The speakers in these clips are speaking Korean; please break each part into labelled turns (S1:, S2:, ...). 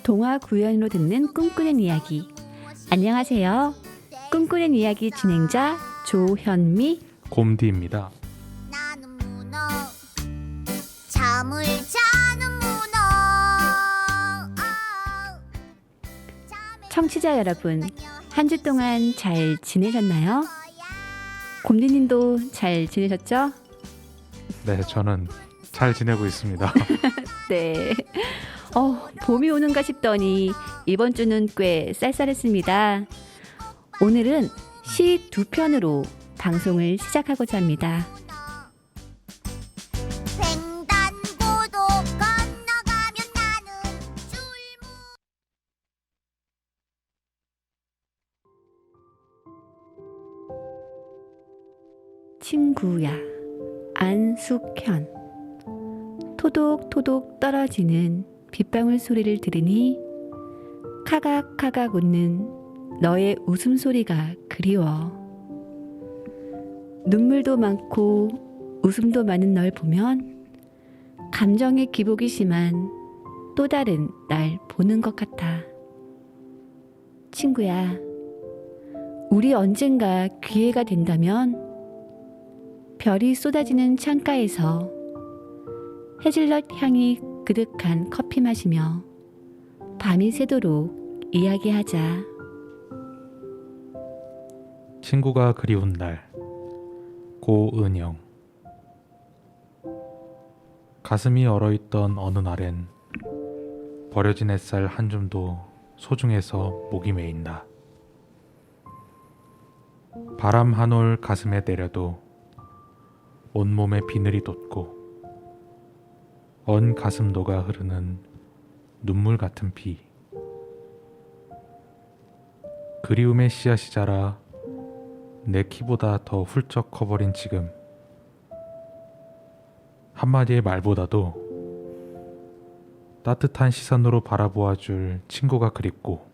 S1: 동화 구연으로 듣는 꿈꾸는 이야기. 안녕하세요. 꿈꾸는 이야기 진행자 조현미
S2: 곰디입니다.
S3: 나는 문어 잠을 자는 문어
S1: 청취자 여러분, 한 주 동안 잘 지내셨나요? 곰디님도 잘 지내셨죠?
S2: 네, 저는 잘 지내고 있습니다.
S1: 네. 봄이 오는가 싶더니 이번 주는 꽤 쌀쌀했습니다. 오늘은 시 두 편으로 방송을 시작하고자 합니다.
S3: 횡단보도 건너가면 나는 줄무
S1: 친구야, 안숙현. 토독토독 떨어지는 빗방울 소리를 들으니 카각카각 웃는 너의 웃음소리가 그리워. 눈물도 많고 웃음도 많은 널 보면 감정의 기복이 심한 또 다른 날 보는 것 같아. 친구야, 우리 언젠가 기회가 된다면 별이 쏟아지는 창가에서 헤즐넛 향이 그득한 커피 마시며 밤이 새도록 이야기하자.
S2: 친구가 그리운 날. 고은영. 가슴이 얼어있던 어느 날엔 버려진 햇살 한 줌도 소중해서 목이 메인다. 바람 한 올 가슴에 때려도 온몸에 비늘이 돋고 언 가슴도가 흐르는 눈물 같은 비. 그리움의 씨앗이 자라 내 키보다 더 훌쩍 커버린 지금, 한마디의 말보다도 따뜻한 시선으로 바라보아줄 친구가 그립고,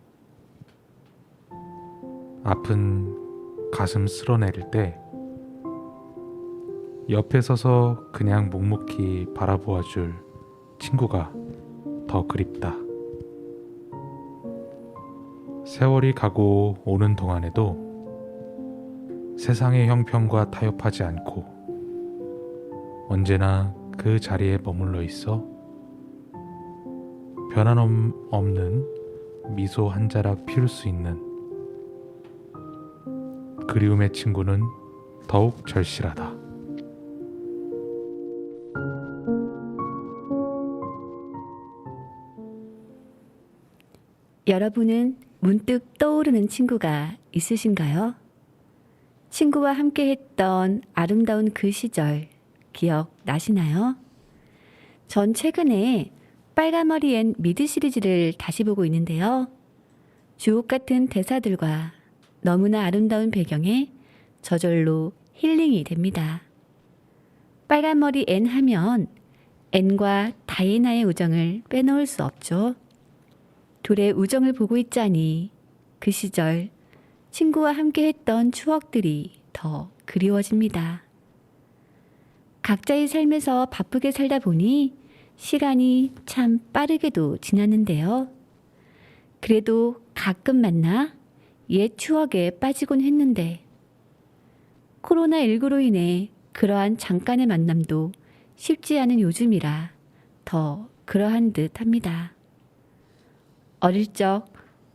S2: 아픈 가슴 쓸어내릴 때 옆에 서서 그냥 묵묵히 바라보아줄 친구가 더 그립다. 세월이 가고 오는 동안에도 세상의 형편과 타협하지 않고 언제나 그 자리에 머물러 있어 변함없는 미소 한 자락 피울 수 있는 그리움의 친구는 더욱 절실하다.
S1: 여러분은 문득 떠오르는 친구가 있으신가요? 친구와 함께 했던 아름다운 그 시절 기억나시나요? 전 최근에 빨간머리 앤 미드 시리즈를 다시 보고 있는데요. 주옥 같은 대사들과 너무나 아름다운 배경에 저절로 힐링이 됩니다. 빨간머리 앤 하면 앤과 다이애나의 우정을 빼놓을 수 없죠. 둘의 우정을 보고 있자니 그 시절 친구와 함께 했던 추억들이 더 그리워집니다. 각자의 삶에서 바쁘게 살다 보니 시간이 참 빠르게도 지났는데요. 그래도 가끔 만나 옛 추억에 빠지곤 했는데 코로나19로 인해 그러한 잠깐의 만남도 쉽지 않은 요즘이라 더 그러한 듯 합니다. 어릴 적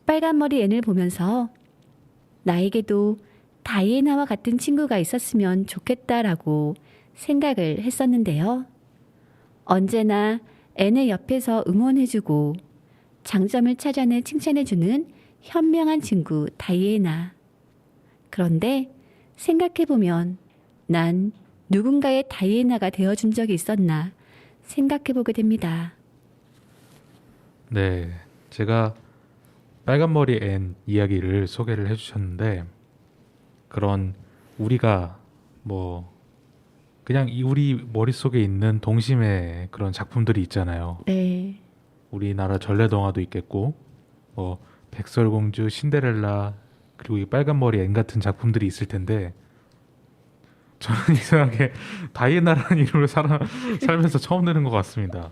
S1: 빨간머리 앤을 보면서 나에게도 다이애나와 같은 친구가 있었으면 좋겠다라고 생각을 했었는데요. 언제나 앤의 옆에서 응원해주고 장점을 찾아내 칭찬해주는 현명한 친구 다이애나. 그런데 생각해보면 난 누군가의 다이애나가 되어준 적이 있었나 생각해보게 됩니다.
S2: 네, 제가 빨간머리 앤 이야기를 소개를 해주셨는데, 그런 우리가 그냥 우리 머릿속에 있는 동심의 그런 작품들이 있잖아요.
S1: 네.
S2: 우리나라 전래동화도 있겠고, 백설공주, 신데렐라, 그리고 이 빨간머리 앤 같은 작품들이 있을 텐데, 저는 이상하게 다이애나라는 이름을 살면서 처음 듣는 것 같습니다.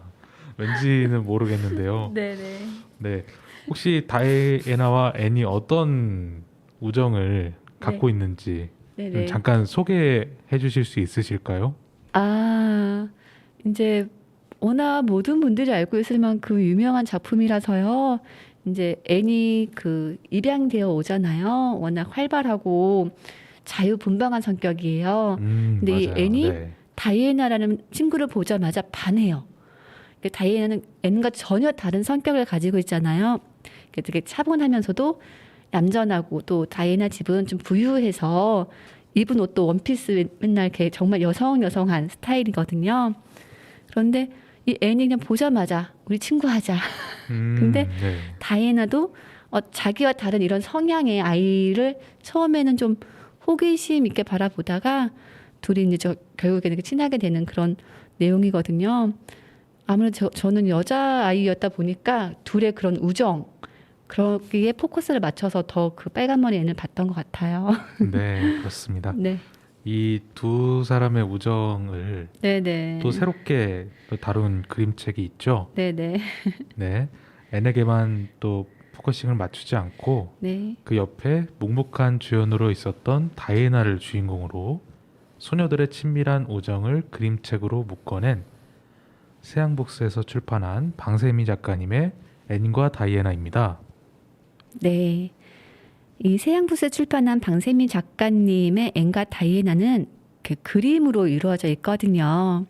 S2: 왠지는 모르겠는데요.
S1: 네네.
S2: 네. 혹시 다이애나와 앤이 어떤 우정을 갖고 있는지
S1: 네네.
S2: 잠깐 소개해 주실 수 있으실까요?
S1: 아, 이제 워낙 모든 분들이 알고 있을 만큼 유명한 작품이라서요. 이제 앤이 그 입양되어 오잖아요. 워낙 활발하고 자유분방한 성격이에요. 근데 이
S2: 맞아요.
S1: 앤이
S2: 네.
S1: 다이애나라는 친구를 보자마자 반해요. 다이애나는 앤과 전혀 다른 성격을 가지고 있잖아요. 되게 차분하면서도 얌전하고 또 다이애나 집은 좀 부유해서 입은 옷도 원피스 맨날 이렇게 정말 여성한 스타일이거든요. 그런데 이 앤이 그냥 보자마자 우리 친구하자. 근데
S2: 네.
S1: 다이애나도 자기와 다른 이런 성향의 아이를 처음에는 좀 호기심 있게 바라보다가 둘이 이제 결국에는 이렇게 친하게 되는 그런 내용이거든요. 아무래도 저는 여자아이였다 보니까 둘의 그런 우정, 그러기에 포커스를 맞춰서 더 그 빨간머리 애를 봤던 것 같아요.
S2: 네, 그렇습니다.
S1: 네.
S2: 이 두 사람의 우정을
S1: 네네.
S2: 또 새롭게 또 다룬 그림책이 있죠.
S1: 네네.
S2: 네. 앤에게만 또 포커싱을 맞추지 않고
S1: 네.
S2: 그 옆에 묵묵한 주연으로 있었던 다이애나를 주인공으로 소녀들의 친밀한 우정을 그림책으로 묶어낸 세양북스에서 출판한 방세미 작가님의 앤과 다이애나입니다.
S1: 네. 이 세양부스 출판한 방세미 작가님의 앤과 다이애나는 그 그림으로 이루어져 있거든요.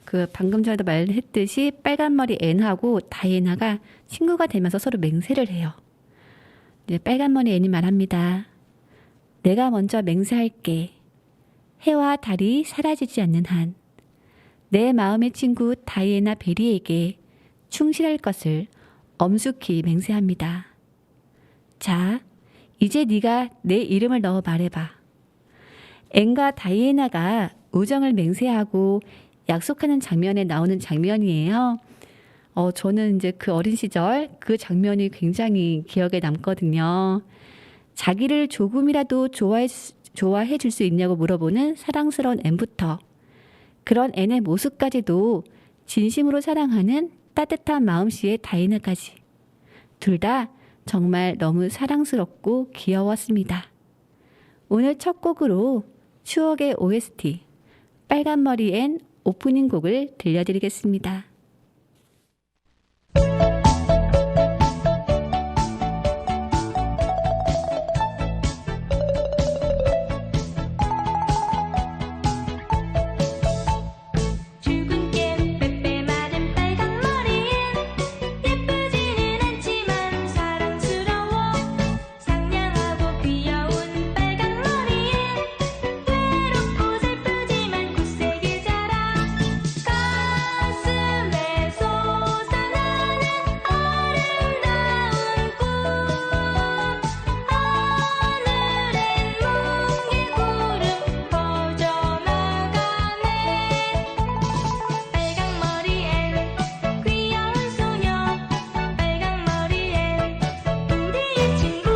S1: 그 방금 전에도 말했듯이 빨간머리 앤하고 다이애나가 친구가 되면서 서로 맹세를 해요. 이제 빨간머리 앤이 말합니다. 내가 먼저 맹세할게. 해와 달이 사라지지 않는 한 내 마음의 친구 다이애나 베리에게 충실할 것을 엄숙히 맹세합니다. 자, 이제 네가 내 이름을 넣어 말해봐. 앤과 다이애나가 우정을 맹세하고 약속하는 장면에 나오는 장면이에요. 저는 이제 그 어린 시절 그 장면이 굉장히 기억에 남거든요. 자기를 조금이라도 좋아해 줄 수 있냐고 물어보는 사랑스러운 앤부터 그런 앤의 모습까지도 진심으로 사랑하는 따뜻한 마음씨의 다이애나까지 둘 다 정말 너무 사랑스럽고 귀여웠습니다. 오늘 첫 곡으로 추억의 OST 빨간머리 앤 오프닝 곡을 들려드리겠습니다.
S4: 출근길 빼빼 마른 빨간 머리엔 예쁘지는 않지만 사랑스러워 상냥하고 귀여운 빨간 머리엔 외롭고 슬프지만 굳세게 자라 가슴에 솟아나는 아름다운 꿈 하늘엔 뭉게구름 퍼져나가네 빨강머리엔 귀여운 소녀 빨강머리엔 우리의 친구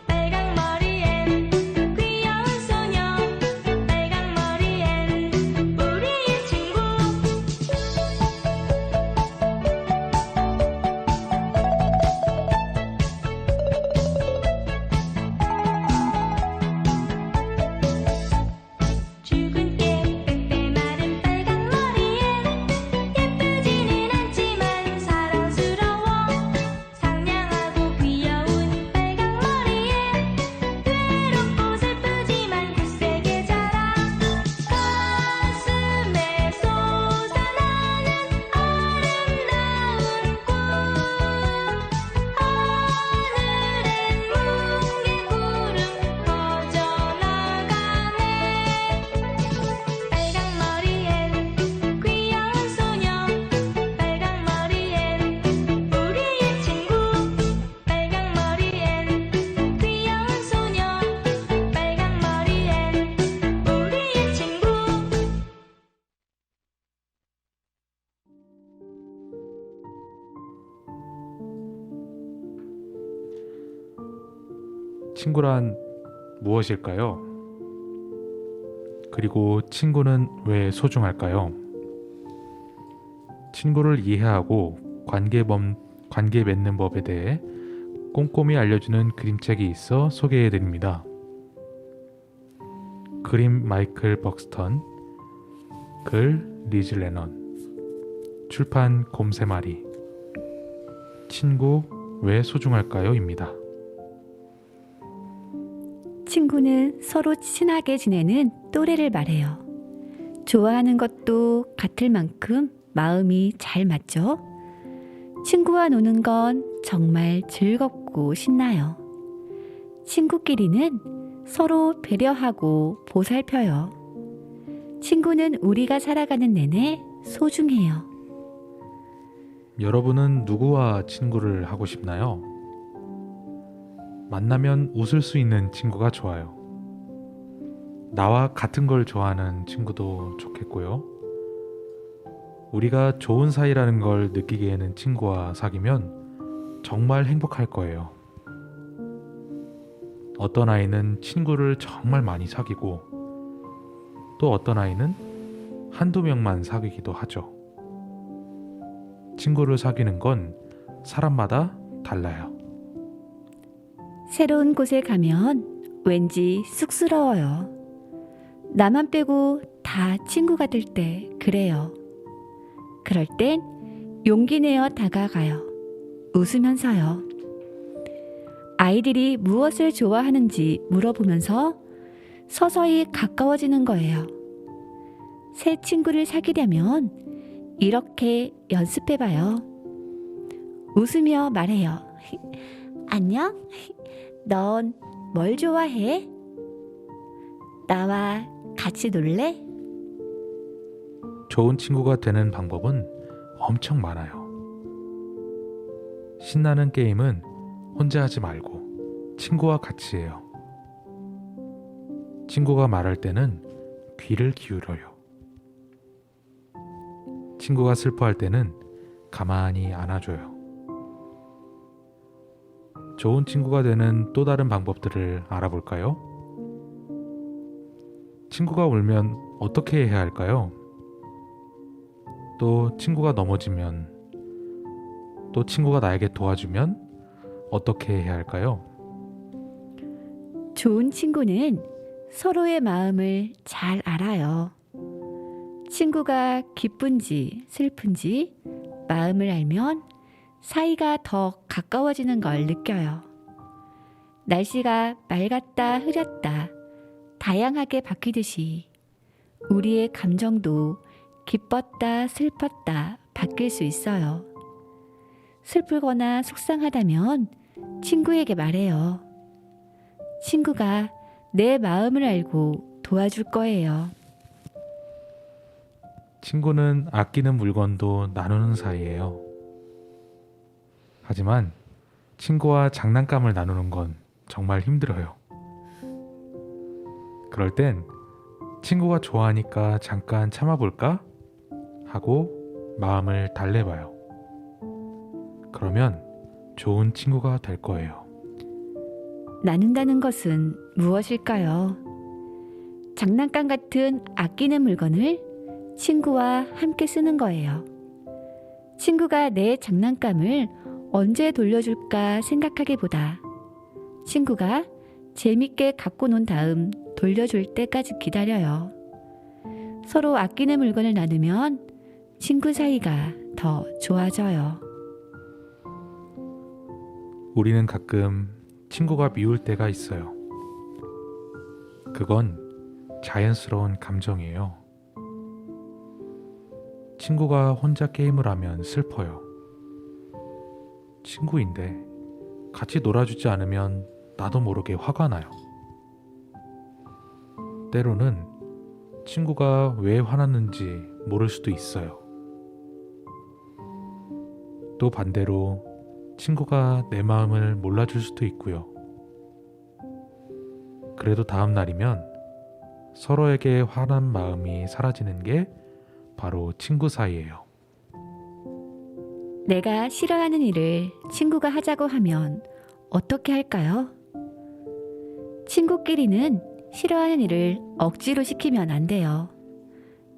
S4: 빨강머리엔 귀여운 소녀 빨강머리엔 우리의 친구 출근길 빼빼 마른 빨간 머리엔 예쁘지는 않지만 사랑스러워 상냥하고 귀여운 빨간 머리엔 외롭고 슬프지만 굳세게 자라 가슴에 솟아나는 아름다운 꿈 하늘엔 뭉게구름 퍼져나가네 빨강머리엔 귀여운 소녀 빨강머리엔 우리의 친구 빨강머리엔 귀여운 소녀 빨강머리엔 우리의 친구
S2: 친구란 무엇일까요? 그리고 친구는 왜 소중할까요? 친구를 이해하고 관계 맺는 법에 대해 꼼꼼히 알려주는 그림책이 있어 소개해드립니다. 그림 마이클 벅스턴, 글 리즈 레넌, 출판 곰새마리. 친구 왜 소중할까요? 입니다.
S1: 친구는 서로 친하게 지내는 또래를 말해요. 좋아하는 것도 같을 만큼 마음이 잘 맞죠? 친구와 노는 건 정말 즐겁고 신나요. 친구끼리는 서로 배려하고 보살펴요. 친구는 우리가 살아가는 내내 소중해요.
S2: 여러분은 누구와 친구를 하고 싶나요? 만나면 웃을 수 있는 친구가 좋아요. 나와 같은 걸 좋아하는 친구도 좋겠고요. 우리가 좋은 사이라는 걸 느끼게 하는 친구와 사귀면 정말 행복할 거예요. 어떤 아이는 친구를 정말 많이 사귀고 또 어떤 아이는 한두 명만 사귀기도 하죠. 친구를 사귀는 건 사람마다 달라요.
S1: 새로운 곳에 가면 왠지 쑥스러워요. 나만 빼고 다 친구가 될 때 그래요. 그럴 땐 용기 내어 다가가요. 웃으면서요. 아이들이 무엇을 좋아하는지 물어보면서 서서히 가까워지는 거예요. 새 친구를 사귀려면 이렇게 연습해봐요. 웃으며 말해요. 안녕? 넌 뭘 좋아해? 나와 같이 놀래?
S2: 좋은 친구가 되는 방법은 엄청 많아요. 신나는 게임은 혼자 하지 말고 친구와 같이 해요. 친구가 말할 때는 귀를 기울여요. 친구가 슬퍼할 때는 가만히 안아줘요. 좋은 친구가 되는 또 다른 방법들을 알아볼까요? 친구가 울면 어떻게 해야 할까요? 또 친구가 넘어지면, 또 친구가 나에게 도와주면 어떻게 해야 할까요?
S1: 좋은 친구는 서로의 마음을 잘 알아요. 친구가 기쁜지 슬픈지 마음을 알면 사이가 더 가까워지는 걸 느껴요. 날씨가 맑았다 흐렸다 다양하게 바뀌듯이 우리의 감정도 기뻤다 슬펐다 바뀔 수 있어요. 슬프거나 속상하다면 친구에게 말해요. 친구가 내 마음을 알고 도와줄 거예요.
S2: 친구는 아끼는 물건도 나누는 사이예요. 하지만 친구와 장난감을 나누는 건 정말 힘들어요. 그럴 땐 친구가 좋아하니까 잠깐 참아볼까? 하고 마음을 달래봐요. 그러면 좋은 친구가 될 거예요.
S1: 나눈다는 것은 무엇일까요? 장난감 같은 아끼는 물건을 친구와 함께 쓰는 거예요. 친구가 내 장난감을 언제 돌려줄까 생각하기보다 친구가 재밌게 갖고 논 다음 돌려줄 때까지 기다려요. 서로 아끼는 물건을 나누면 친구 사이가 더 좋아져요.
S2: 우리는 가끔 친구가 미울 때가 있어요. 그건 자연스러운 감정이에요. 친구가 혼자 게임을 하면 슬퍼요. 친구인데 같이 놀아주지 않으면 나도 모르게 화가 나요. 때로는 친구가 왜 화났는지 모를 수도 있어요. 또 반대로 친구가 내 마음을 몰라줄 수도 있고요. 그래도 다음 날이면 서로에게 화난 마음이 사라지는 게 바로 친구 사이예요.
S1: 내가 싫어하는 일을 친구가 하자고 하면 어떻게 할까요? 친구끼리는 싫어하는 일을 억지로 시키면 안 돼요.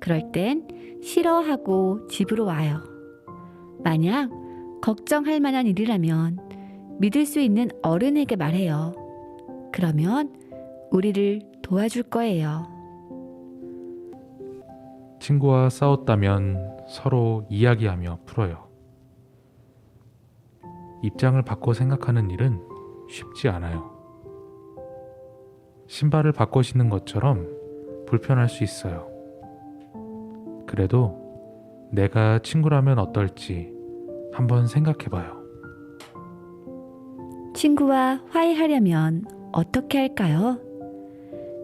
S1: 그럴 땐 싫어하고 집으로 와요. 만약 걱정할 만한 일이라면 믿을 수 있는 어른에게 말해요. 그러면 우리를 도와줄 거예요.
S2: 친구와 싸웠다면 서로 이야기하며 풀어요. 입장을 바꿔 생각하는 일은 쉽지 않아요. 신발을 바꿔 신는 것처럼 불편할 수 있어요. 그래도 내가 친구라면 어떨지 한번 생각해 봐요.
S1: 친구와 화해하려면 어떻게 할까요?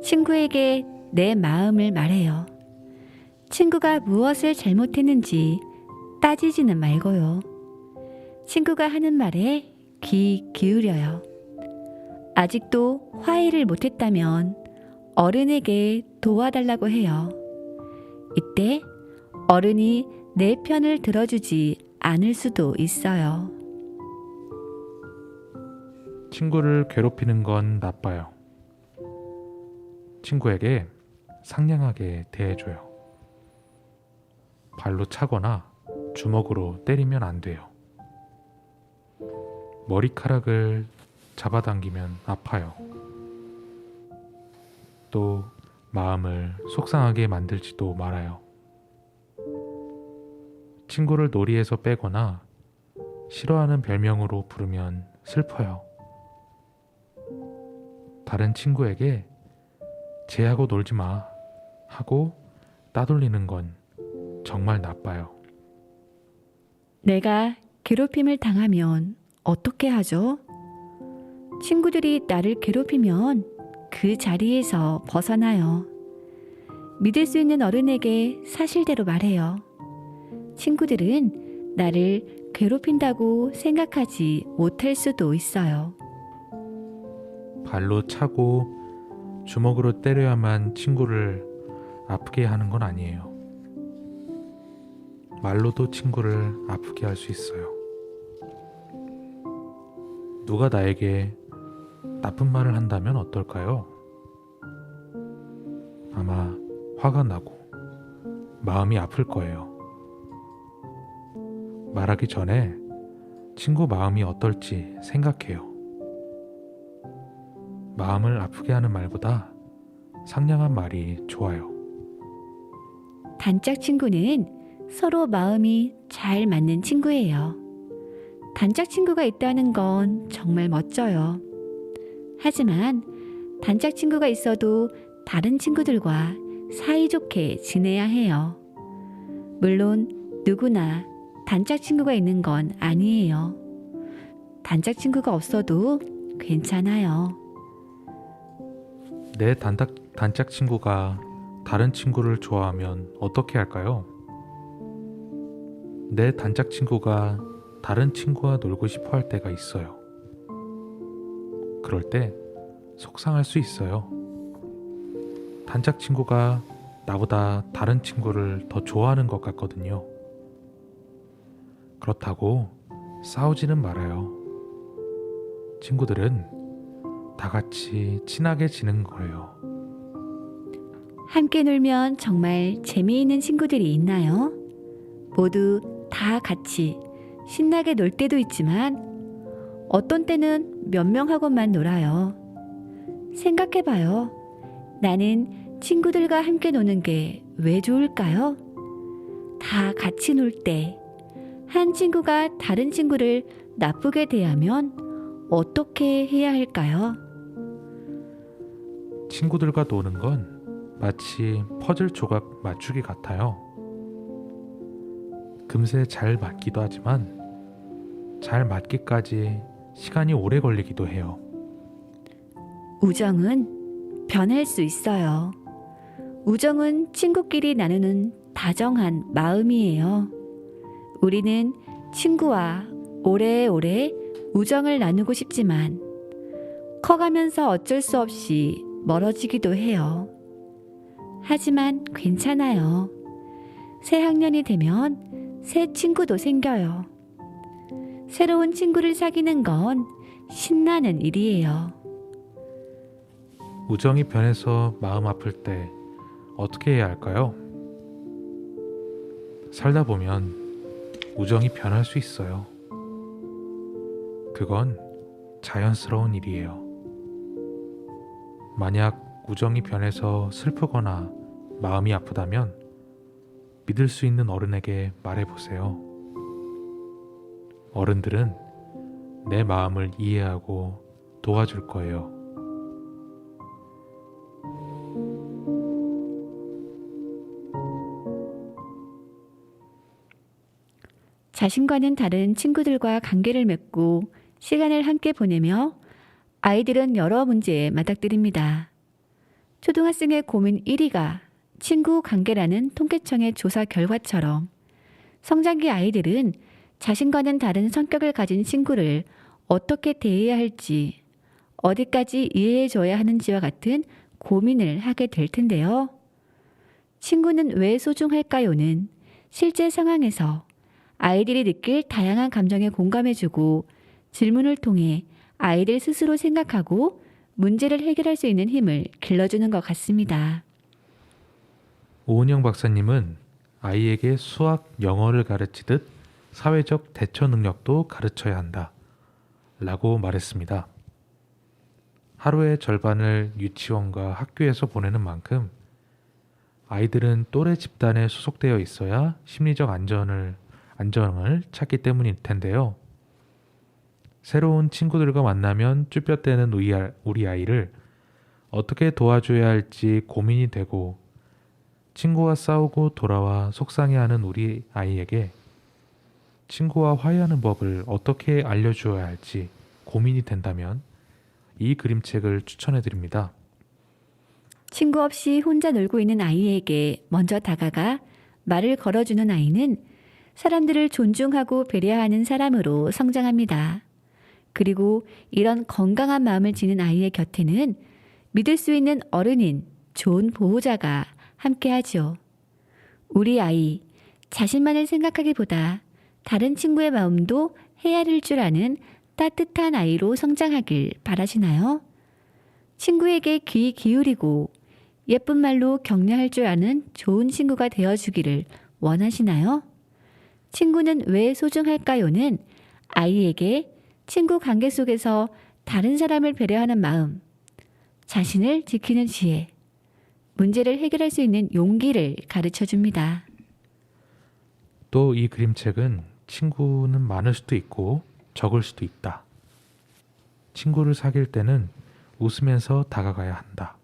S1: 친구에게 내 마음을 말해요. 친구가 무엇을 잘못했는지 따지지는 말고요. 친구가 하는 말에 귀 기울여요. 아직도 화해를 못했다면 어른에게 도와달라고 해요. 이때 어른이 내 편을 들어주지 않을 수도 있어요.
S2: 친구를 괴롭히는 건 나빠요. 친구에게 상냥하게 대해줘요. 발로 차거나 주먹으로 때리면 안 돼요. 머리카락을 잡아당기면 아파요. 또 마음을 속상하게 만들지도 말아요. 친구를 놀이에서 빼거나 싫어하는 별명으로 부르면 슬퍼요. 다른 친구에게 쟤하고 놀지 마 하고 따돌리는 건 정말 나빠요.
S1: 내가 괴롭힘을 당하면 어떻게 하죠? 친구들이 나를 괴롭히면 그 자리에서 벗어나요. 믿을 수 있는 어른에게 사실대로 말해요. 친구들은 나를 괴롭힌다고 생각하지 못할 수도 있어요.
S2: 발로 차고 주먹으로 때려야만 친구를 아프게 하는 건 아니에요. 말로도 친구를 아프게 할 수 있어요. 누가 나에게 나쁜 말을 한다면 어떨까요? 아마 화가 나고 마음이 아플 거예요. 말하기 전에 친구 마음이 어떨지 생각해요. 마음을 아프게 하는 말보다 상냥한 말이 좋아요.
S1: 단짝 친구는 서로 마음이 잘 맞는 친구예요. 단짝 친구가 있다는 건 정말 멋져요. 하지만 단짝 친구가 있어도 다른 친구들과 사이좋게 지내야 해요. 물론 누구나 단짝 친구가 있는 건 아니에요. 단짝 친구가 없어도 괜찮아요.
S2: 내 단짝 친구가 다른 친구를 좋아하면 어떻게 할까요? 내 단짝 친구가 다른 친구와 놀고 싶어 할 때가 있어요. 그럴 때 속상할 수 있어요. 단짝 친구가 나보다 다른 친구를 더 좋아하는 것 같거든요. 그렇다고 싸우지는 말아요. 친구들은 다 같이 친하게 지는 거예요.
S1: 함께 놀면 정말 재미있는 친구들이 있나요? 모두 다 같이 신나게 놀 때도 있지만 어떤 때는 몇 명하고만 놀아요. 생각해봐요. 나는 친구들과 함께 노는 게 왜 좋을까요? 다 같이 놀 때 한 친구가 다른 친구를 나쁘게 대하면 어떻게 해야 할까요?
S2: 친구들과 노는 건 마치 퍼즐 조각 맞추기 같아요. 금세 잘 맞기도 하지만 잘 맞기까지 시간이 오래 걸리기도 해요.
S1: 우정은 변할 수 있어요. 우정은 친구끼리 나누는 다정한 마음이에요. 우리는 친구와 오래오래 우정을 나누고 싶지만 커가면서 어쩔 수 없이 멀어지기도 해요. 하지만 괜찮아요. 새 학년이 되면 새 친구도 생겨요. 새로운 친구를 사귀는 건 신나는 일이에요.
S2: 우정이 변해서 마음 아플 때 어떻게 해야 할까요? 살다 보면 우정이 변할 수 있어요. 그건 자연스러운 일이에요. 만약 우정이 변해서 슬프거나 마음이 아프다면 믿을 수 있는 어른에게 말해보세요. 어른들은 내 마음을 이해하고 도와줄 거예요.
S1: 자신과는 다른 친구들과 관계를 맺고 시간을 함께 보내며 아이들은 여러 문제에 맞닥뜨립니다. 초등학생의 고민 1위가 친구 관계라는 통계청의 조사 결과처럼 성장기 아이들은 자신과는 다른 성격을 가진 친구를 어떻게 대해야 할지, 어디까지 이해해줘야 하는지와 같은 고민을 하게 될 텐데요. 친구는 왜 소중할까요는 실제 상황에서 아이들이 느낄 다양한 감정에 공감해주고 질문을 통해 아이들 스스로 생각하고 문제를 해결할 수 있는 힘을 길러주는 것 같습니다.
S2: 오은영 박사님은 아이에게 수학, 영어를 가르치듯 사회적 대처 능력도 가르쳐야 한다 라고 말했습니다. 하루의 절반을 유치원과 학교에서 보내는 만큼 아이들은 또래 집단에 소속되어 있어야 심리적 안정을 찾기 때문일 텐데요. 새로운 친구들과 만나면 쭈뼛대는 우리 아이를 어떻게 도와줘야 할지 고민이 되고, 친구와 싸우고 돌아와 속상해하는 우리 아이에게 친구와 화해하는 법을 어떻게 알려주어야 할지 고민이 된다면 이 그림책을 추천해드립니다.
S1: 친구 없이 혼자 놀고 있는 아이에게 먼저 다가가 말을 걸어주는 아이는 사람들을 존중하고 배려하는 사람으로 성장합니다. 그리고 이런 건강한 마음을 지닌 아이의 곁에는 믿을 수 있는 어른인 좋은 보호자가 함께하죠. 우리 아이, 자신만을 생각하기보다 다른 친구의 마음도 헤아릴 줄 아는 따뜻한 아이로 성장하길 바라시나요? 친구에게 귀 기울이고 예쁜 말로 격려할 줄 아는 좋은 친구가 되어주기를 원하시나요? 친구는 왜 소중할까요는 아이에게 친구 관계 속에서 다른 사람을 배려하는 마음, 자신을 지키는 지혜, 문제를 해결할 수 있는 용기를 가르쳐 줍니다.
S2: 또 이 그림책은 친구는 많을 수도 있고 적을 수도 있다. 친구를 사귈 때는 웃으면서 다가가야 한다.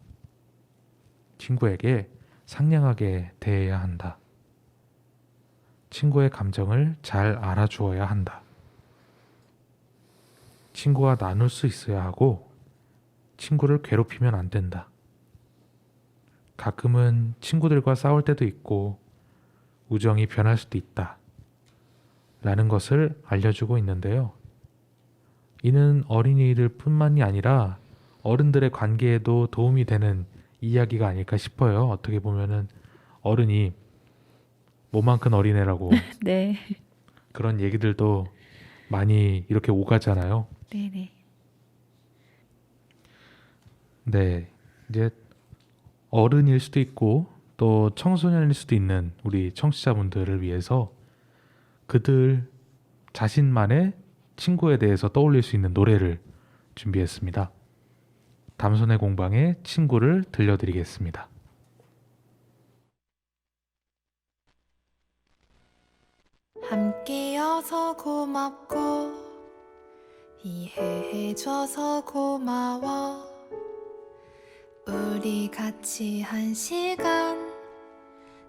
S2: 친구에게 상냥하게 대해야 한다. 친구의 감정을 잘 알아주어야 한다. 친구와 나눌 수 있어야 하고 친구를 괴롭히면 안 된다. 가끔은 친구들과 싸울 때도 있고 우정이 변할 수도 있다 라는 것을 알려주고 있는데요. 이는 어린이들 뿐만이 아니라 어른들의 관계에도 도움이 되는 이야기가 아닐까 싶어요. 어떻게 보면은 어른이 몸만 큰 어린애라고
S1: 네.
S2: 그런 얘기들도 많이 이렇게 오가잖아요.
S1: 네네.
S2: 네, 이제 어른일 수도 있고 또 청소년일 수도 있는 우리 청취자분들을 위해서 그들 자신만의 친구에 대해서 떠올릴 수 있는 노래를 준비했습니다. 담손의 공방의 친구를 들려드리겠습니다.
S5: 함께여서 고맙고 이해해줘서 고마워. 우리 같이 한 시간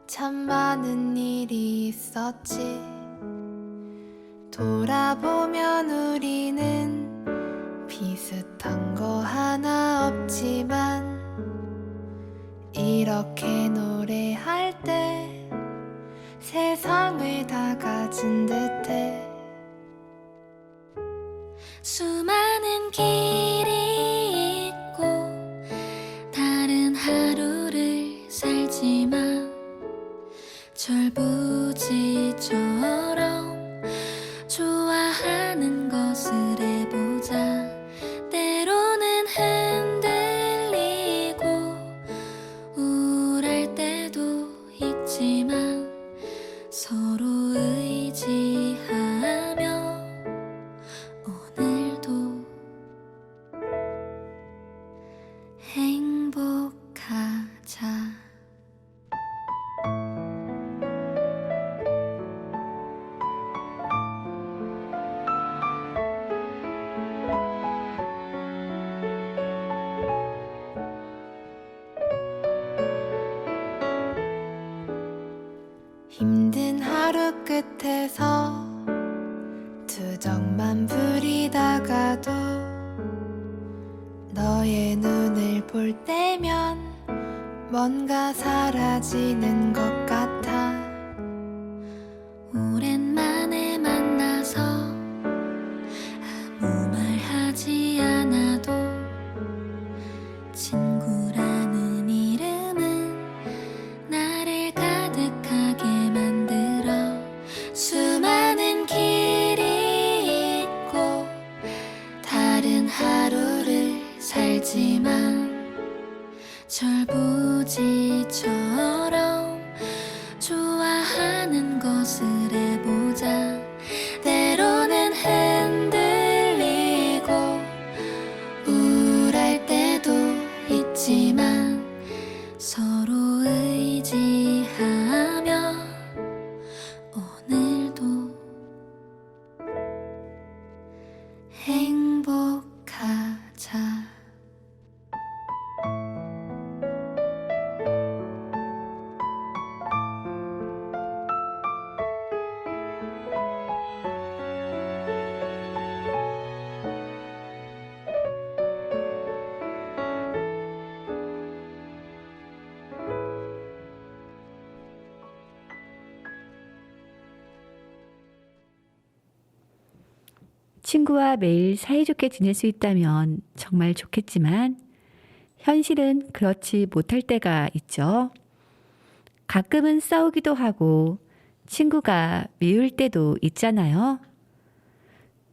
S5: 참 많은 일이 있었지. 돌아보면 우리는 비슷한 거 하나 없지만 이렇게 노래할 때 세상을 다 가진 듯해.
S6: 수많은 길이 있고 다른 하루를 살지만 철부지처럼 좋아하는 것을 해보자. 때로는 흔들리고 우울할 때도 있지만 서로 의지하며
S5: 저 끝에서 투정만 부리다가도 너의 눈을 볼 때면 뭔가 사라지는 것 같아.
S6: 오랜만에 만나서 아무 말 하지 않아도 친구라는 이름은 나를 가득하게 만들어. 수많은 길이 있고 다른 하루를 살지만 철부지처럼 좋아하는 것을 해보자. 때로는 흔들리고 우울할 때도 있지만 서로 의지하며 오늘도 행복하자.
S1: 친구와 매일 사이좋게 지낼 수 있다면 정말 좋겠지만 현실은 그렇지 못할 때가 있죠. 가끔은 싸우기도 하고 친구가 미울 때도 있잖아요.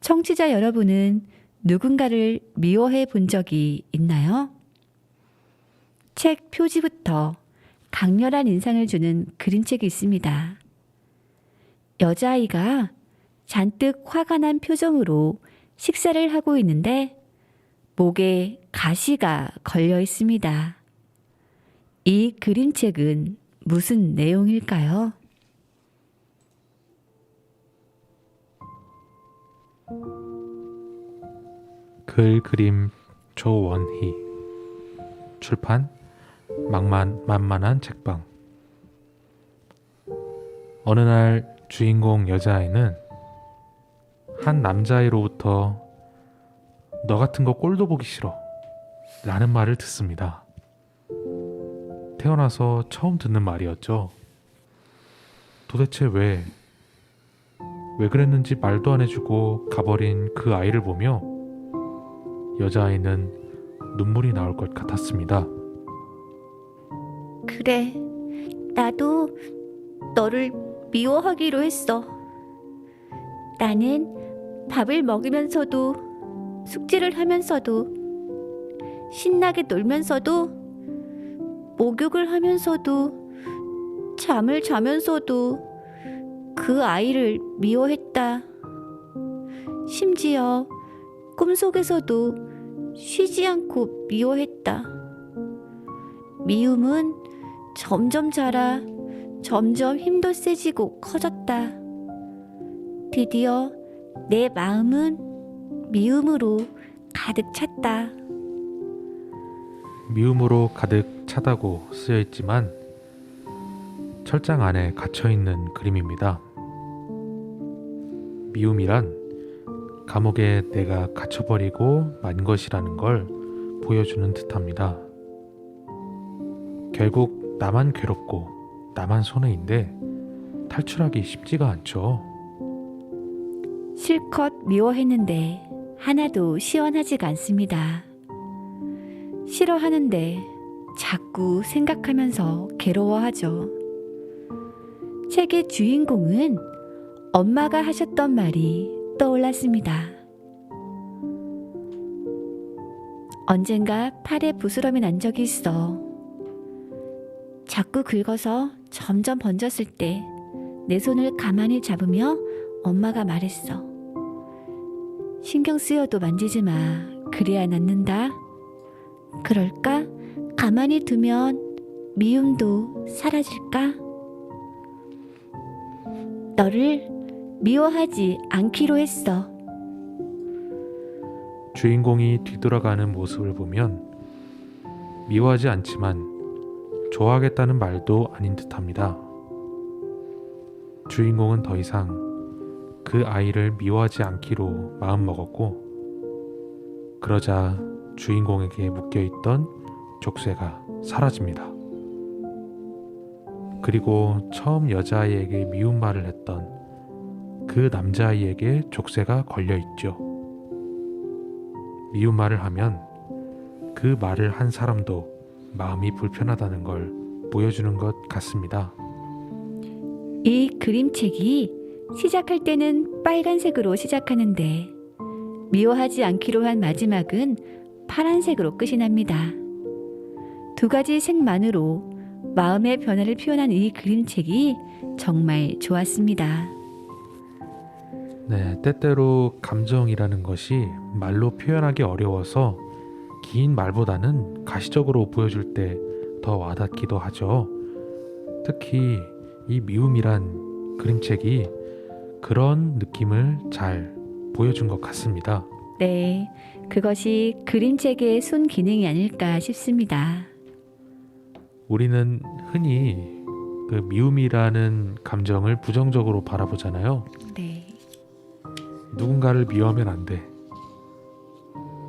S1: 청취자 여러분은 누군가를 미워해 본 적이 있나요? 책 표지부터 강렬한 인상을 주는 그림책이 있습니다. 여자아이가 잔뜩 화가 난 표정으로 식사를 하고 있는데 목에 가시가 걸려 있습니다. 이 그림책은 무슨 내용일까요?
S2: 글 그림 조원희. 출판 만만한 책방. 어느 날 주인공 여자아이는 한 남자아이로부터 너 같은 거 꼴도 보기 싫어 라는 말을 듣습니다. 태어나서 처음 듣는 말이었죠. 도대체 왜 그랬는지 말도 안 해주고 가버린 그 아이를 보며 여자아이는 눈물이 나올 것 같았습니다.
S1: 그래, 나도 너를 미워하기로 했어. 나는 밥을 먹으면서도 숙제를 하면서도 신나게 놀면서도 목욕을 하면서도 잠을 자면서도 그 아이를 미워했다. 심지어 꿈속에서도 쉬지 않고 미워했다. 미움은 점점 자라 점점 힘도 세지고 커졌다. 드디어 내 마음은 미움으로 가득 찼다.
S2: 미움으로 가득 차다고 쓰여 있지만 철장 안에 갇혀 있는 그림입니다. 미움이란 감옥에 내가 갇혀버리고 만 것이라는 걸 보여주는 듯합니다. 결국 나만 괴롭고 나만 손해인데 탈출하기 쉽지가 않죠.
S1: 실컷 미워했는데 하나도 시원하지가 않습니다. 싫어하는데 자꾸 생각하면서 괴로워하죠. 책의 주인공은 엄마가 하셨던 말이 떠올랐습니다. 언젠가 팔에 부스럼이 난 적이 있어. 자꾸 긁어서 점점 번졌을 때 내 손을 가만히 잡으며 엄마가 말했어. 신경 쓰여도 만지지 마. 그래야 낫는다. 그럴까? 가만히 두면 미움도 사라질까? 너를 미워하지 않기로 했어.
S2: 주인공이 뒤돌아가는 모습을 보면 미워하지 않지만 좋아하겠다는 말도 아닌 듯합니다. 주인공은 더 이상 그 아이를 미워하지 않기로 마음먹었고, 그러자 주인공에게 묶여있던 족쇄가 사라집니다. 그리고 처음 여자아이에게 미운 말을 했던 그 남자아이에게 족쇄가 걸려있죠. 미운 말을 하면 그 말을 한 사람도 마음이 불편하다는 걸 보여주는 것 같습니다.
S1: 이 그림책이 시작할 때는 빨간색으로 시작하는데 미워하지 않기로 한 마지막은 파란색으로 끝이 납니다. 두 가지 색만으로 마음의 변화를 표현한 이 그림책이 정말 좋았습니다.
S2: 네, 때때로 감정이라는 것이 말로 표현하기 어려워서 긴 말보다는 가시적으로 보여줄 때 더 와닿기도 하죠. 특히 이 미움이란 그림책이 그런 느낌을 잘 보여준 것 같습니다.
S1: 네, 그것이 그림책의 순기능이 아닐까 싶습니다.
S2: 우리는 흔히 그 미움이라는 감정을 부정적으로 바라보잖아요.
S1: 네,
S2: 누군가를 미워하면 안 돼.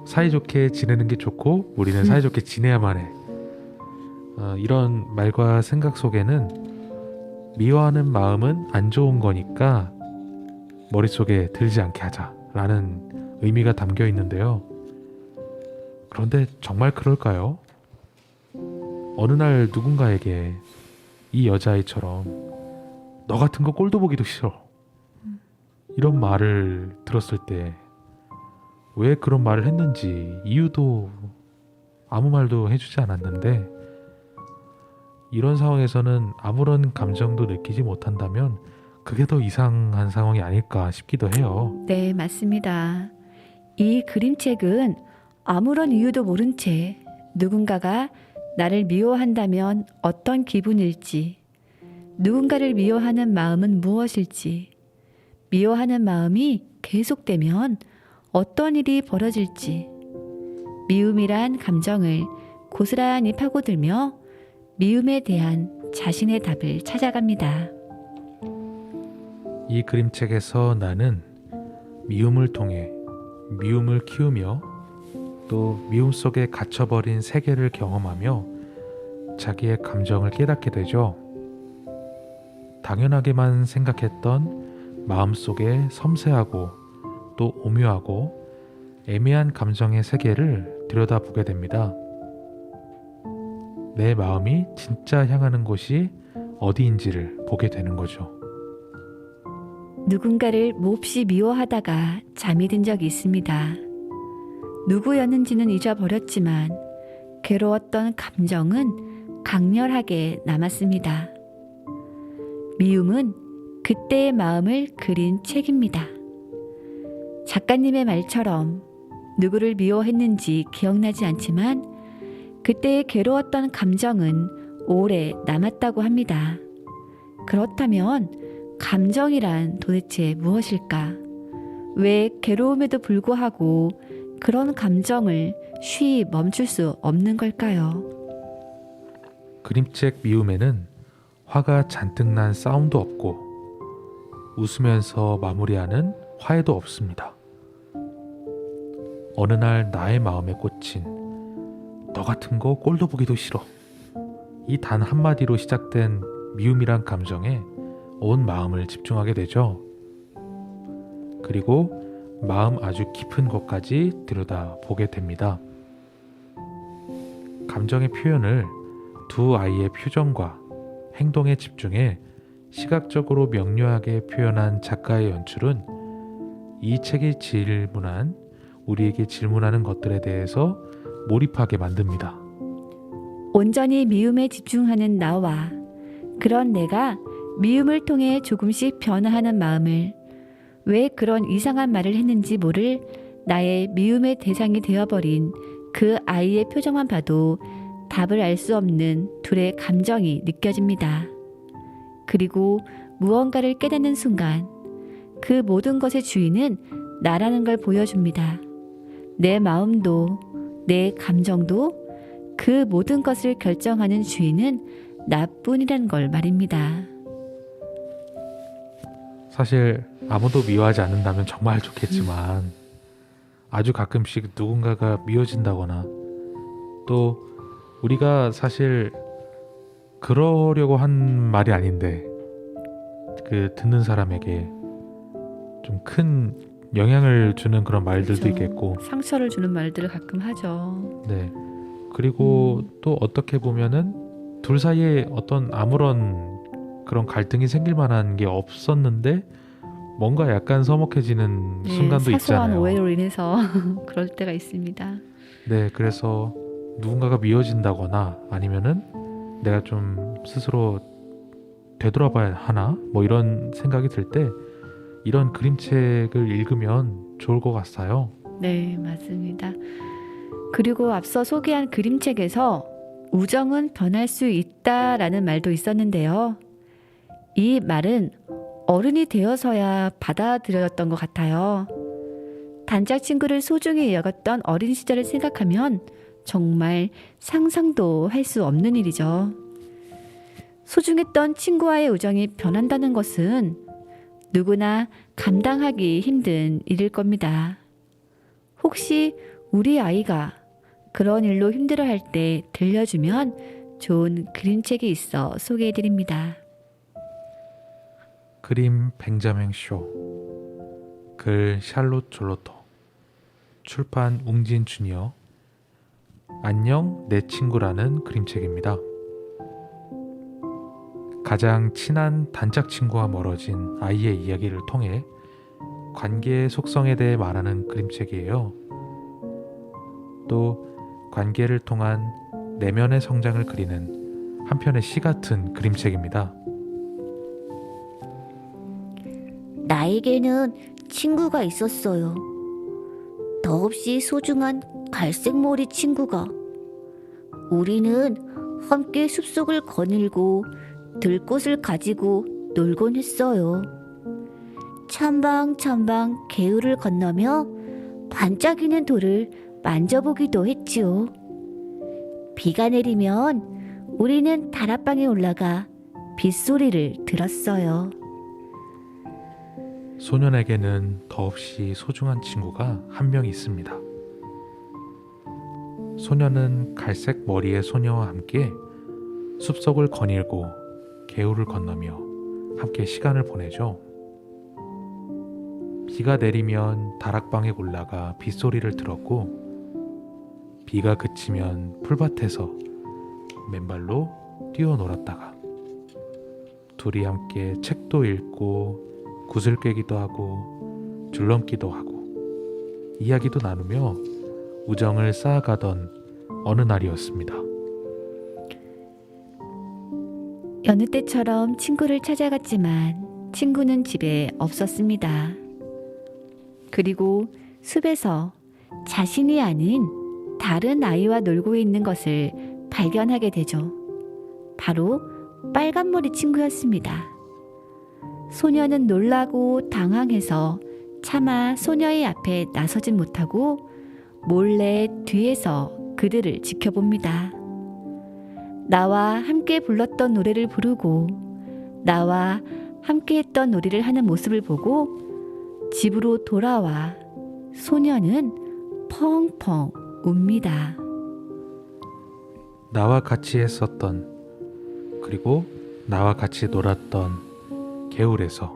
S2: 사이좋게 지내는 게 좋고 우리는 사이좋게 지내야만 해. 이런 말과 생각 속에는 미워하는 마음은 안 좋은 거니까 머릿속에 들지 않게 하자라는 의미가 담겨 있는데요. 그런데 정말 그럴까요? 어느 날 누군가에게 이 여자아이처럼 너 같은 거 꼴도 보기도 싫어, 이런 말을 들었을 때 왜 그런 말을 했는지 이유도 아무 말도 해주지 않았는데, 이런 상황에서는 아무런 감정도 느끼지 못한다면 그게 더 이상한 상황이 아닐까 싶기도 해요.
S1: 네, 맞습니다. 이 그림책은 아무런 이유도 모른 채 누군가가 나를 미워한다면 어떤 기분일지, 누군가를 미워하는 마음은 무엇일지, 미워하는 마음이 계속되면 어떤 일이 벌어질지, 미움이란 감정을 고스란히 파고들며 미움에 대한 자신의 답을 찾아갑니다.
S2: 이 그림책에서 나는 미움을 통해 미움을 키우며 또 미움 속에 갇혀버린 세계를 경험하며 자기의 감정을 깨닫게 되죠. 당연하게만 생각했던 마음속에 섬세하고 또 오묘하고 애매한 감정의 세계를 들여다보게 됩니다. 내 마음이 진짜 향하는 곳이 어디인지를 보게 되는 거죠.
S1: 누군가를 몹시 미워하다가 잠이 든 적이 있습니다. 누구였는지는 잊어버렸지만 괴로웠던 감정은 강렬하게 남았습니다. 미움은 그때의 마음을 그린 책입니다. 작가님의 말처럼 누구를 미워했는지 기억나지 않지만 그때의 괴로웠던 감정은 오래 남았다고 합니다. 그렇다면 감정이란 도대체 무엇일까? 왜 괴로움에도 불구하고 그런 감정을 쉬이 멈출 수 없는 걸까요?
S2: 그림책 미움에는 화가 잔뜩 난 싸움도 없고 웃으면서 마무리하는 화해도 없습니다. 어느 날 나의 마음에 꽂힌 너 같은 거 꼴도 보기도 싫어, 이 단 한마디로 시작된 미움이란 감정에 온 마음을 집중하게 되죠. 그리고 마음 아주 깊은 곳까지 들여다보게 됩니다. 감정의 표현을 두 아이의 표정과 행동에 집중해 시각적으로 명료하게 표현한 작가의 연출은 이 책이 우리에게 질문하는 것들에 대해서 몰입하게 만듭니다.
S1: 온전히 미움에 집중하는 나와 그런 내가 미움을 통해 조금씩 변화하는 마음을, 왜 그런 이상한 말을 했는지 모를 나의 미움의 대상이 되어버린 그 아이의 표정만 봐도 답을 알 수 없는 둘의 감정이 느껴집니다. 그리고 무언가를 깨닫는 순간 그 모든 것의 주인은 나라는 걸 보여줍니다. 내 마음도 내 감정도 그 모든 것을 결정하는 주인은 나뿐이란 걸 말입니다.
S2: 사실 아무도 미워하지 않는다면 정말 좋겠지만 아주 가끔씩 누군가가 미워진다거나 또 우리가 사실 그러려고 한 말이 아닌데 그 듣는 사람에게 좀 큰 영향을 주는 그런 말들도
S1: 그렇죠.
S2: 있겠고
S1: 상처를 주는 말들을 가끔 하죠.
S2: 네. 그리고 또 어떻게 보면은 둘 사이에 어떤 아무런 그런 갈등이 생길 만한 게 없었는데 뭔가 약간 서먹해지는
S1: 네,
S2: 순간도
S1: 사소한
S2: 있잖아요.
S1: 오해로 인해서 그럴 때가 있습니다.
S2: 네, 그래서 누군가가 미워진다거나 아니면은 내가 좀 스스로 되돌아봐야 하나 뭐 이런 생각이 들 때 이런 그림책을 읽으면 좋을 것 같아요.
S1: 네, 맞습니다. 그리고 앞서 소개한 그림책에서 우정은 변할 수 있다라는 말도 있었는데요. 이 말은 어른이 되어서야 받아들여졌던 것 같아요. 단짝 친구를 소중히 여겼던 어린 시절을 생각하면 정말 상상도 할 수 없는 일이죠. 소중했던 친구와의 우정이 변한다는 것은 누구나 감당하기 힘든 일일 겁니다. 혹시 우리 아이가 그런 일로 힘들어할 때 들려주면 좋은 그림책이 있어 소개해드립니다.
S2: 그림 뱅자맹 쇼, 글 샬롯 졸로토, 출판 웅진 주니어. 안녕 내 친구라는 그림책입니다. 가장 친한 단짝 친구와 멀어진 아이의 이야기를 통해 관계의 속성에 대해 말하는 그림책이에요. 또 관계를 통한 내면의 성장을 그리는 한편의 시 같은 그림책입니다.
S3: 나에게는 친구가 있었어요. 더없이 소중한 갈색머리 친구가. 우리는 함께 숲속을 거닐고 들꽃을 가지고 놀곤 했어요. 찬방찬방 개울을 건너며 반짝이는 돌을 만져보기도 했지요. 비가 내리면 우리는 다락방에 올라가 빗소리를 들었어요.
S2: 소년에게는 더없이 소중한 친구가 한 명 있습니다. 소년은 갈색 머리의 소녀와 함께 숲속을 거닐고 개울을 건너며 함께 시간을 보내죠. 비가 내리면 다락방에 올라가 빗소리를 들었고 비가 그치면 풀밭에서 맨발로 뛰어놀았다가 둘이 함께 책도 읽고 굿을 꿰기도 하고 줄넘기도 하고 이야기도 나누며 우정을 쌓아가던 어느 날이었습니다.
S1: 여느 때처럼 친구를 찾아갔지만 친구는 집에 없었습니다. 그리고 숲에서 자신이 아닌 다른 아이와 놀고 있는 것을 발견하게 되죠. 바로 빨간머리 친구였습니다. 소녀는 놀라고 당황해서 차마 소녀의 앞에 나서진 못하고 몰래 뒤에서 그들을 지켜봅니다. 나와 함께 불렀던 노래를 부르고 나와 함께 했던 놀이를 하는 모습을 보고 집으로 돌아와 소녀는 펑펑 웁니다.
S2: 나와 같이 했었던 그리고 나와 같이 놀았던 개울에서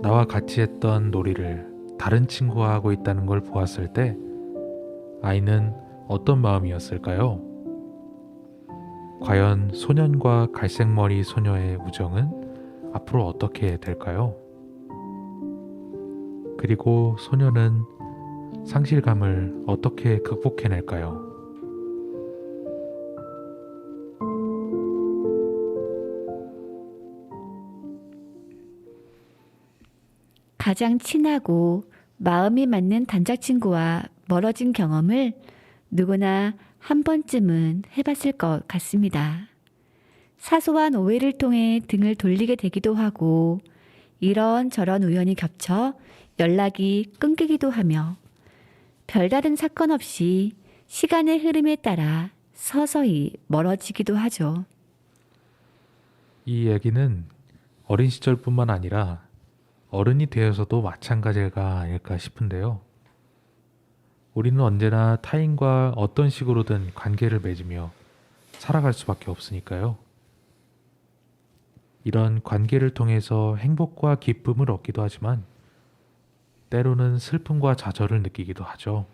S2: 나와 같이 했던 놀이를 다른 친구와 하고 있다는 걸 보았을 때 아이는 어떤 마음이었을까요? 과연 소년과 갈색머리 소녀의 우정은 앞으로 어떻게 될까요? 그리고 소녀는 상실감을 어떻게 극복해낼까요?
S1: 가장 친하고 마음이 맞는 단짝 친구와 멀어진 경험을 누구나 한 번쯤은 해봤을 것 같습니다. 사소한 오해를 통해 등을 돌리게 되기도 하고 이런저런 우연이 겹쳐 연락이 끊기기도 하며 별다른 사건 없이 시간의 흐름에 따라 서서히 멀어지기도 하죠.
S2: 이 얘기는 어린 시절뿐만 아니라 어른이 되어서도 마찬가지가 아닐까 싶은데요. 우리는 언제나 타인과 어떤 식으로든 관계를 맺으며 살아갈 수밖에 없으니까요. 이런 관계를 통해서 행복과 기쁨을 얻기도 하지만 때로는 슬픔과 좌절을 느끼기도 하죠.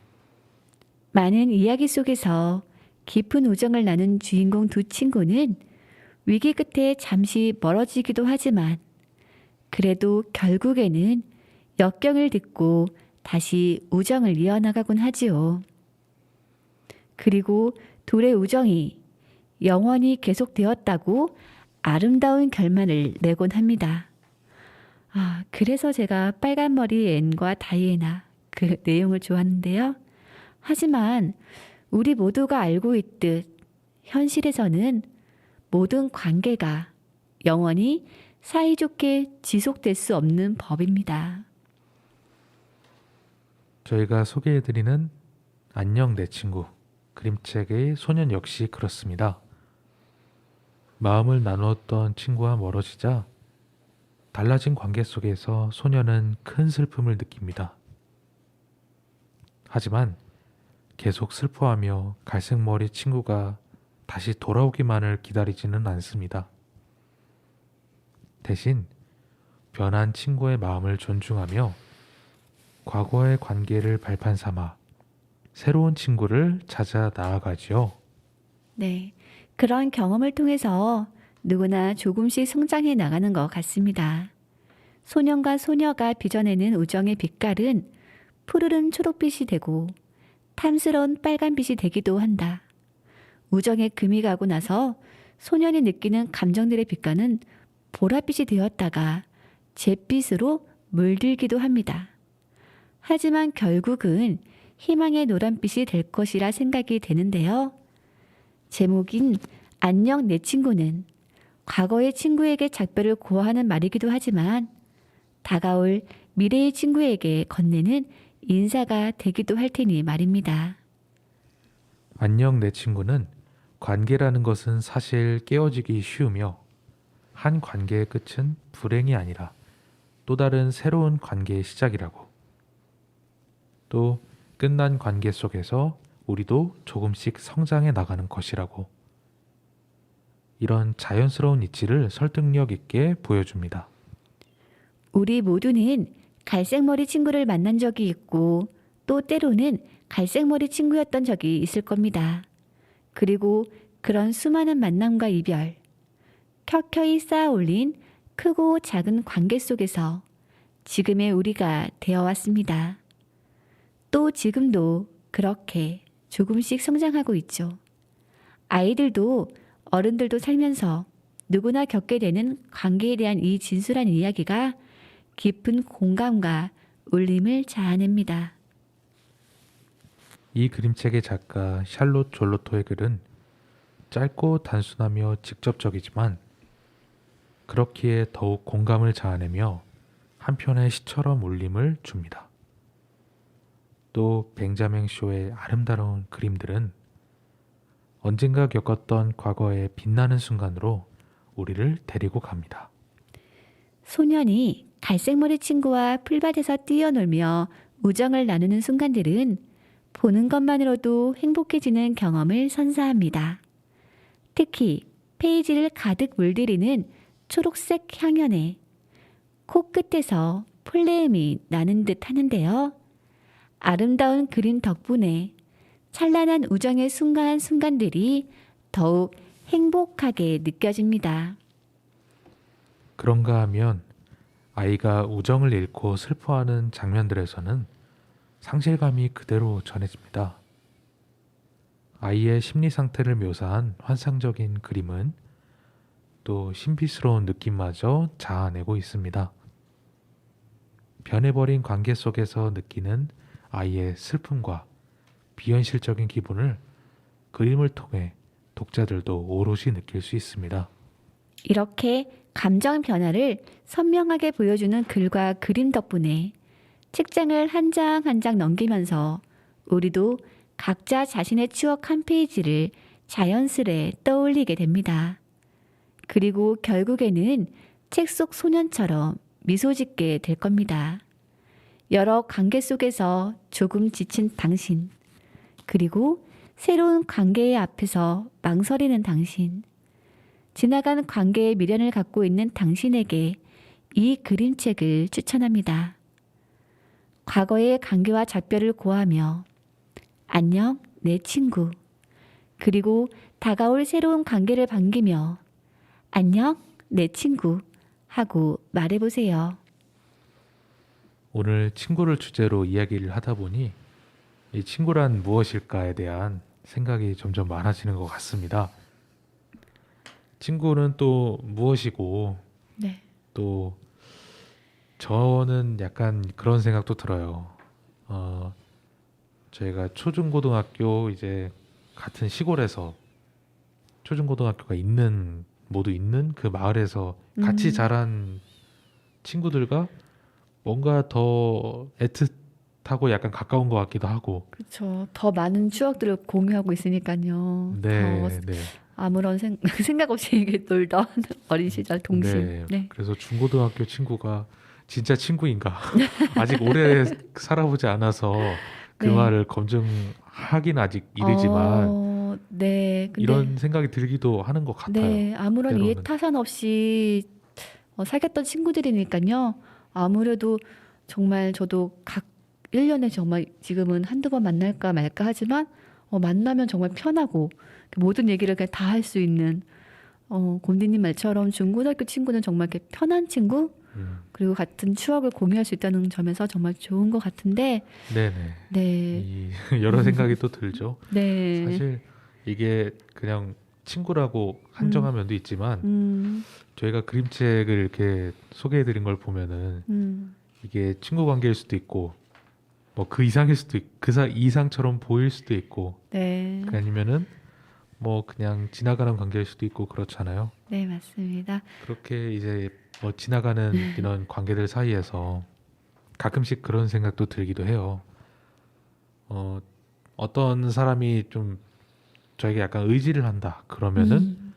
S1: 많은 이야기 속에서 깊은 우정을 나눈 주인공 두 친구는 위기 끝에 잠시 멀어지기도 하지만 그래도 결국에는 역경을 딛고 다시 우정을 이어나가곤 하지요. 그리고 둘의 우정이 영원히 계속되었다고 아름다운 결말을 내곤 합니다. 그래서 제가 빨간머리 앤과 다이애나 그 내용을 좋아하는데요. 하지만 우리 모두가 알고 있듯 현실에서는 모든 관계가 영원히 사이좋게 지속될 수 없는 법입니다.
S2: 저희가 소개해드리는 안녕 내 친구 그림책의 소년 역시 그렇습니다. 마음을 나누었던 친구와 멀어지자 달라진 관계 속에서 소년은 큰 슬픔을 느낍니다. 하지만 계속 슬퍼하며 갈색머리 친구가 다시 돌아오기만을 기다리지는 않습니다. 대신 변한 친구의 마음을 존중하며 과거의 관계를 발판 삼아 새로운 친구를 찾아 나아가지요.
S1: 네, 그런 경험을 통해서 누구나 조금씩 성장해 나가는 것 같습니다. 소년과 소녀가 빚어내는 우정의 빛깔은 푸르른 초록빛이 되고 탐스러운 빨간빛이 되기도 한다. 우정에 금이 가고 나서 소년이 느끼는 감정들의 빛깔은 보랏빛이 되었다가 잿빛으로 물들기도 합니다. 하지만 결국은 희망의 노란빛이 될 것이라 생각이 되는데요. 제목인 안녕 내 친구는 과거의 친구에게 작별을 고하는 말이기도 하지만 다가올 미래의 친구에게 건네는 인사가 되기도 할 테니 말입니다.
S2: 안녕 내 친구는 관계라는 것은 사실 깨어지기 쉬우며 한 관계의 끝은 불행이 아니라 또 다른 새로운 관계의 시작이라고. 또 끝난 관계 속에서 우리도 조금씩 성장해 나가는 것이라고. 이런 자연스러운 이치를 설득력 있게 보여줍니다.
S1: 우리 모두는 갈색머리 친구를 만난 적이 있고 또 때로는 갈색머리 친구였던 적이 있을 겁니다. 그리고 그런 수많은 만남과 이별, 켜켜이 쌓아 올린 크고 작은 관계 속에서 지금의 우리가 되어왔습니다. 또 지금도 그렇게 조금씩 성장하고 있죠. 아이들도 어른들도 살면서 누구나 겪게 되는 관계에 대한 이 진솔한 이야기가 깊은 공감과 울림을 자아냅니다.
S2: 이 그림책의 작가 샬롯 졸로토의 글은 짧고 단순하며 직접적이지만 그렇기에 더욱 공감을 자아내며 한편의 시처럼 울림을 줍니다. 또 벤자민 쇼의 아름다운 그림들은 언젠가 겪었던 과거의 빛나는 순간으로 우리를 데리고 갑니다.
S1: 소년이 갈색머리 친구와 풀밭에서 뛰어놀며 우정을 나누는 순간들은 보는 것만으로도 행복해지는 경험을 선사합니다. 특히 페이지를 가득 물들이는 초록색 향연에 코끝에서 풀내음이 나는 듯 하는데요. 아름다운 그림 덕분에 찬란한 우정의 순간순간들이 더욱 행복하게 느껴집니다.
S2: 그런가 하면 아이가 우정을 잃고 슬퍼하는 장면들에서는 상실감이 그대로 전해집니다. 아이의 심리 상태를 묘사한 환상적인 그림은 또 신비스러운 느낌마저 자아내고 있습니다. 변해버린 관계 속에서 느끼는 아이의 슬픔과 비현실적인 기분을 그림을 통해 독자들도 오롯이 느낄 수 있습니다.
S1: 이렇게 감정 변화를 선명하게 보여주는 글과 그림 덕분에 책장을 한 장 한 장 넘기면서 우리도 각자 자신의 추억 한 페이지를 자연스레 떠올리게 됩니다. 그리고 결국에는 책 속 소년처럼 미소 짓게 될 겁니다. 여러 관계 속에서 조금 지친 당신, 그리고 새로운 관계의 앞에서 망설이는 당신, 지나간 관계에 미련을 갖고 있는 당신에게 이 그림책을 추천합니다. 과거의 관계와 작별을 고하며 안녕 내 친구, 그리고 다가올 새로운 관계를 반기며 안녕 내 친구 하고 말해보세요.
S2: 오늘 친구를 주제로 이야기를 하다 보니 이 친구란 무엇일까에 대한 생각이 점점 많아지는 것 같습니다. 친구는 또 무엇이고
S1: 네.
S2: 또 저는 약간 그런 생각도 들어요. 저희가 초중고등학교 이제 같은 시골에서 초중고등학교가 모두 있는 그 마을에서 같이 자란 친구들과 뭔가 더 애틋하고 약간 가까운 것 같기도 하고.
S1: 그렇죠. 더 많은 추억들을 공유하고 있으니까요.
S2: 네,
S1: 더
S2: 네.
S1: 아무런 생각 없이 이렇게 놀던 어린 시절 동심.
S2: 네.
S1: 네.
S2: 그래서 중고등학교 친구가 진짜 친구인가? 아직 오래 살아보지 않아서 그
S1: 네.
S2: 말을 검증하긴 아직 이르지만
S1: 네. 근데
S2: 이런 생각이 들기도 하는 것 같아요.
S1: 네, 아무런
S2: 때로는.
S1: 이해 타산 없이 사귀었던 친구들이니까요. 아무래도 정말 저도 각 1년에 정말 지금은 한두 번 만날까 말까 하지만 만나면 정말 편하고 모든 얘기를 그냥 다 할 수 있는 곰디님 말처럼 중고등학교 친구는 정말 이렇게 편한 친구 그리고 같은 추억을 공유할 수 있다는 점에서 정말 좋은 것 같은데
S2: 네네.
S1: 네,
S2: 여러 생각이 또 들죠.
S1: 네,
S2: 사실 이게 그냥 친구라고 한정한 면도 있지만 저희가 그림책을 이렇게 소개해드린 걸 보면은 이게 친구 관계일 수도 있고 뭐 그 이상일 수도 있고 그 이상처럼 보일 수도 있고
S1: 네,
S2: 아니면은 뭐 그냥 지나가는 관계일 수도 있고 그렇잖아요.
S1: 네, 맞습니다.
S2: 그렇게 이제 뭐 지나가는 이런 관계들 사이에서 가끔씩 그런 생각도 들기도 해요. 어떤 사람이 좀 저에게 약간 의지를 한다 그러면은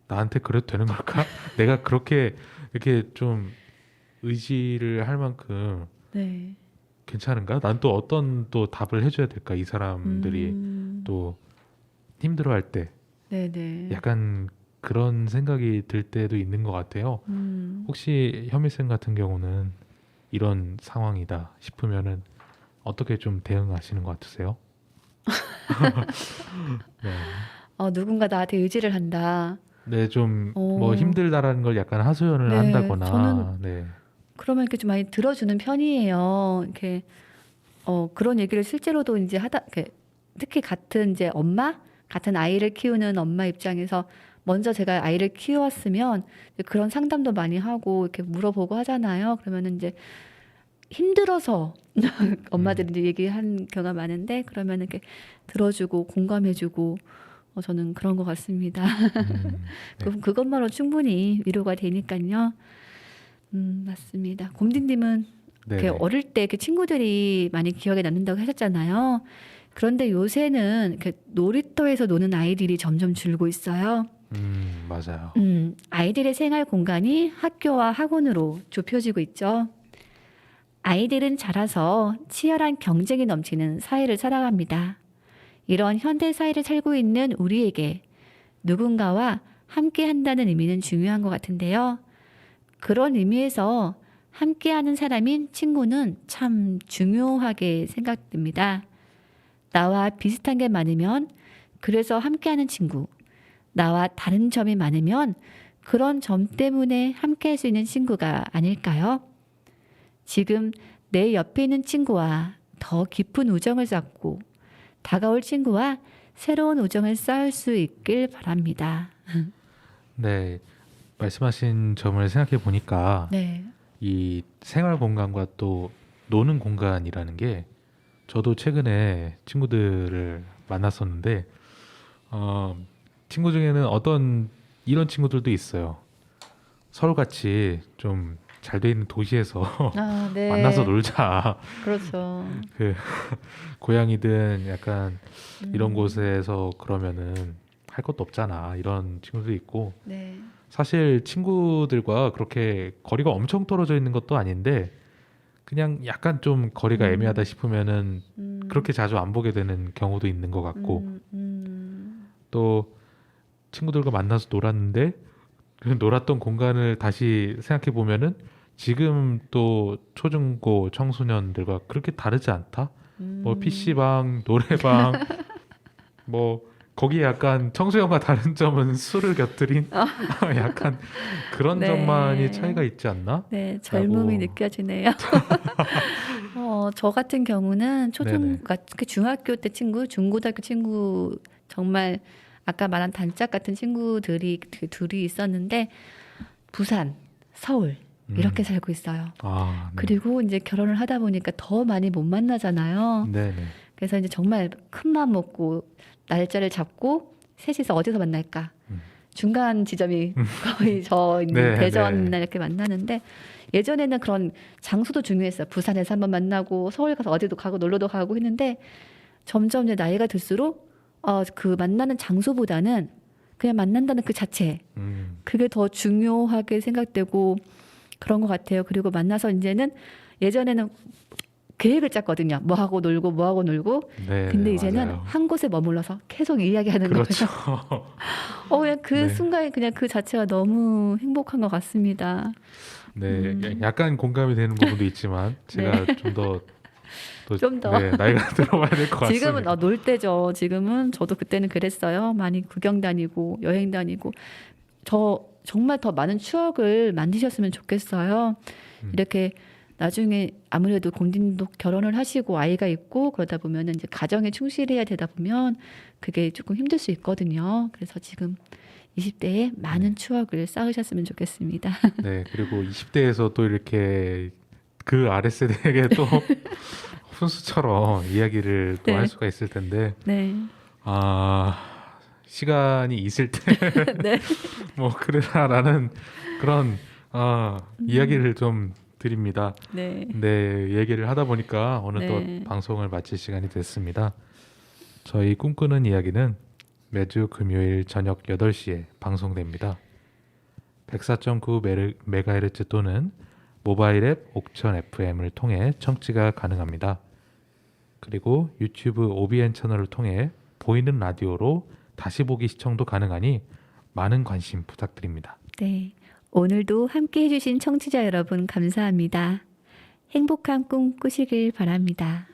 S2: 나한테 그래도 되는 걸까? 내가 그렇게 이렇게 좀 의지를 할 만큼
S1: 네,
S2: 괜찮은가? 난 또 어떤 또 답을 해줘야 될까? 이 사람들이 또 힘들어할 때
S1: 네, 네.
S2: 약간 그런 생각이 들 때도 있는 것 같아요. 혹시 현미쌤 같은 경우는 이런 상황이다 싶으면은 어떻게 좀 대응하시는 것 같으세요? 네.
S1: 누군가 나한테 의지를 한다.
S2: 네, 좀 뭐
S1: 어.
S2: 힘들다라는 걸 약간 하소연을
S1: 네,
S2: 한다거나,
S1: 저는
S2: 네,
S1: 그러면 이렇게 좀 많이 들어주는 편이에요. 이렇게 그런 얘기를 실제로도 이제 이렇게 특히 같은 이제 같은 아이를 키우는 엄마 입장에서 먼저 제가 아이를 키웠으면 이제 그런 상담도 많이 하고 이렇게 물어보고 하잖아요. 그러면은 이제 힘들어서 엄마들이 이제 얘기한 경우가 많은데 그러면 이렇게 들어주고 공감해주고 저는 그런 것 같습니다.
S2: 네.
S1: 그것만으로 충분히 위로가 되니까요. 맞습니다. 곰디님은
S2: 네,
S1: 이렇게 어릴 때 이렇게 친구들이 많이 기억에 남는다고 하셨잖아요. 그런데 요새는 이렇게 놀이터에서 노는 아이들이 점점 줄고 있어요.
S2: 맞아요.
S1: 아이들의 생활 공간이 학교와 학원으로 좁혀지고 있죠. 아이들은 자라서 치열한 경쟁이 넘치는 사회를 살아갑니다. 이런 현대 사회를 살고 있는 우리에게 누군가와 함께 한다는 의미는 중요한 것 같은데요. 그런 의미에서 함께하는 사람인 친구는 참 중요하게 생각됩니다. 나와 비슷한 게 많으면 그래서 함께하는 친구, 나와 다른 점이 많으면 그런 점 때문에 함께할 수 있는 친구가 아닐까요? 지금 내 옆에 있는 친구와 더 깊은 우정을 쌓고 다가올 친구와 새로운 우정을 쌓을 수 있길 바랍니다.
S2: 네, 말씀하신 점을 생각해 보니까
S1: 네.
S2: 이 생활 공간과 또 노는 공간이라는 게 저도 최근에 친구들을 만났었는데 친구 중에는 어떤 이런 친구들도 있어요. 서울같이 좀 잘 돼 있는 도시에서
S1: 네.
S2: 만나서 놀자.
S1: 그렇죠.
S2: 고양이든 약간 이런 곳에서 그러면은 할 것도 없잖아. 이런 친구도 있고
S1: 네.
S2: 사실 친구들과 그렇게 거리가 엄청 떨어져 있는 것도 아닌데 그냥 약간 좀 거리가 애매하다 싶으면은 그렇게 자주 안 보게 되는 경우도 있는 것 같고 또 친구들과 만나서 놀았는데 그 놀았던 공간을 다시 생각해 보면은 지금 또 초중고 청소년들과 그렇게 다르지 않다. 뭐 PC방, 노래방, 뭐 거기에 약간 청소년과 다른 점은 술을 곁들인 약간 그런
S1: 네.
S2: 점만이 차이가 있지 않나?
S1: 네, 젊음이
S2: 라고.
S1: 느껴지네요. 저 같은 경우는
S2: 네네.
S1: 그 중학교 때 친구, 중고등학교 친구 정말 아까 말한 단짝 같은 친구들이 그 둘이 있었는데 부산, 서울 이렇게 살고 있어요.
S2: 아, 네.
S1: 그리고 이제 결혼을 하다 보니까 더 많이 못 만나잖아요.
S2: 네네.
S1: 그래서 이제 정말 큰 마음 먹고 날짜를 잡고 셋이서 어디서 만날까? 중간 지점이 거의 저 있는
S2: 네,
S1: 대전이나
S2: 네.
S1: 이렇게 만나는데 예전에는 그런 장소도 중요했어요. 부산에서 한번 만나고 서울 가서 어디도 가고 놀러도 가고 했는데 점점 이제 나이가 들수록 그 만나는 장소보다는 그냥 만난다는 그 자체 그게 더 중요하게 생각되고 그런 것 같아요. 그리고 만나서 이제는 예전에는 계획을 짰거든요. 뭐 하고 놀고 뭐 하고 놀고.
S2: 네,
S1: 근데
S2: 네,
S1: 이제는
S2: 맞아요.
S1: 한 곳에 머물러서 계속 이야기하는
S2: 그렇죠.
S1: 거예요. 그냥 그
S2: 네.
S1: 순간에 그냥 그 자체가 너무 행복한 것 같습니다.
S2: 네, 약간 공감이 되는 부분도 있지만 제가 좀 더
S1: 좀 더.
S2: 네, 나이가 들어봐야 될 것 같습니다.
S1: 지금은 놀 때죠. 지금은 저도 그때는 그랬어요. 많이 구경 다니고 여행 다니고 정말 더 많은 추억을 만드셨으면 좋겠어요. 이렇게 나중에 아무래도 곤딘도 결혼을 하시고 아이가 있고 그러다 보면은 이제 가정에 충실해야 되다 보면 그게 조금 힘들 수 있거든요. 그래서 지금 20대에 많은 추억을 쌓으셨으면 좋겠습니다.
S2: 네, 그리고 20대에서 또 이렇게 그 아랫세대에게 또 훈수처럼 이야기를 또
S1: 네.
S2: 할 수가 있을 텐데
S1: 네.
S2: 시간이 있을 때
S1: 네.
S2: 뭐 그래라라는 그런 이야기를 좀 드립니다.
S1: 네.
S2: 네, 얘기를 하다 보니까 어느덧
S1: 네.
S2: 방송을 마칠 시간이 됐습니다. 저희 꿈꾸는 이야기는 매주 금요일 저녁 8시에 방송됩니다. 104.9MHz 또는 모바일 앱 옥천 FM을 통해 청취가 가능합니다. 그리고 유튜브 OBN 채널을 통해 보이는 라디오로 다시 보기 시청도 가능하니 많은 관심 부탁드립니다.
S1: 네. 오늘도 함께 해주신 청취자 여러분 감사합니다. 행복한 꿈 꾸시길 바랍니다.